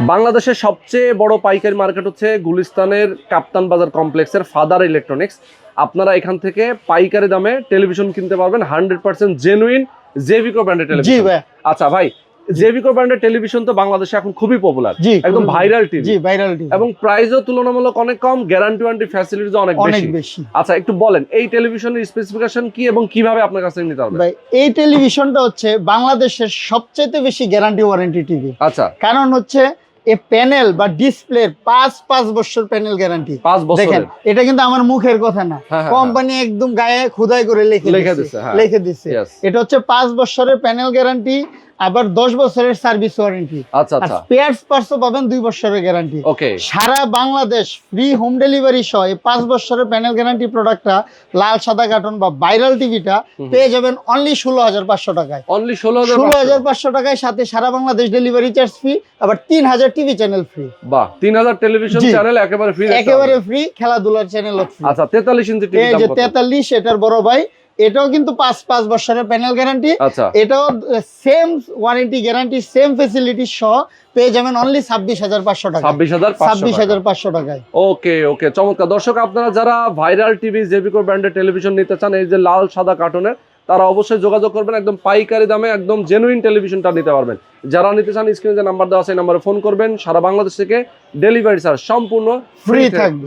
বাংলাদেশের সবচেয়ে বড় পাইকারি মার্কেট হচ্ছে গুলিস্তানের কাপ্তান বাজার কমপ্লেক্সের ফাদার ইলেকট্রনিক্স। আপনারা এখান থেকে পাইকারি দামে টেলিভিশন কিনতে পারবেন, 100% জেনুইন জেভিকো ব্র্যান্ডের টেলিভিশন। আচ্ছা ভাই, জেভিকো ব্র্যান্ডের টেলিভিশন তো বাংলাদেশে এখন খুবই পপুলার, একদম ভাইরাল টিভি, এবং প্রাইসও তুলনামূলক অনেক কম, গ্যারান্টি ওয়ারেন্টি ফ্যাসিলিটিও অনেক বেশি। আচ্ছা, একটু বলেন এই টেলিভিশনের স্পেসিফিকেশন কি এবং কিভাবে আপনার কাছে নিতে হবে? ভাই, এই টেলিভিশনটা হচ্ছে বাংলাদেশের সবচেয়ে বেশি গ্যারান্টি ওয়ারেন্টি টিভি। আচ্ছা, কারণ হচ্ছে এই প্যানেল বা ডিসপ্লের 5 বছর প্যানেল গ্যারান্টি। 5 বছর। দেখেন, এটা কিন্তু আমার মুখের কথা না, কোম্পানি একদম গায়ে খোদাই করে লিখে দিছে। এটা হচ্ছে 5 বছরের প্যানেল গ্যারান্টি, আবার 10 বছরের সার্ভিস ওয়ারেন্টি। আচ্ছা, স্পেয়ারস পার্টসও পাবেন 2 বছরের গ্যারান্টি। ওকে, সারা বাংলাদেশ ফ্রি হোম ডেলিভারি সহ এই 5 বছরের প্যানেল গ্যারান্টি প্রোডাক্টটা, লাল সাদা কার্টন বা ভাইরাল টিভিটা পেয়ে যাবেন অনলি 16,500 টাকায়। অনলি 16,500 টাকায়, সাথে সারা বাংলাদেশ ডেলিভারি চার্জ ফ্রি, আবার 3000 টিভি চ্যানেল ফ্রি। বাহ, 3000 টেলিভিশন চ্যানেল একেবারে ফ্রি, একেবারে ফ্রি, খেলাধুলার চ্যানেলও ফ্রি। আচ্ছা, 43 ইঞ্চি টিভি, এই যে 43, এটার বড় ভাই, এটাও কিন্তু 5 বছরের প্যানেল গ্যারান্টি। আচ্ছা, এটাও same warranty guarantee, same facility সহ পেয়ে যাবেন অনলি 26,500 টাকা। 26,500 টাকায়। ওকে ওকে, চমৎকার। দর্শক, আপনারা যারা ভাইরাল টিভি জেভিকো ব্র্যান্ডের টেলিভিশন নিতে চান, এই যে লাল সাদা কার্টুনের, তারা অবশ্যই যোগাযোগ করবেন, একদম পাইকারি দামে একদম জেনুইন টেলিভিশনটা নিতে পারবেন। যারা নিতে চান স্ক্রিনে যে নাম্বার দেওয়া আছে এই নম্বরে ফোন করবেন। সারা বাংলাদেশ থেকে ডেলিভারি চার্জ সম্পূর্ণ ফ্রি থাকবে।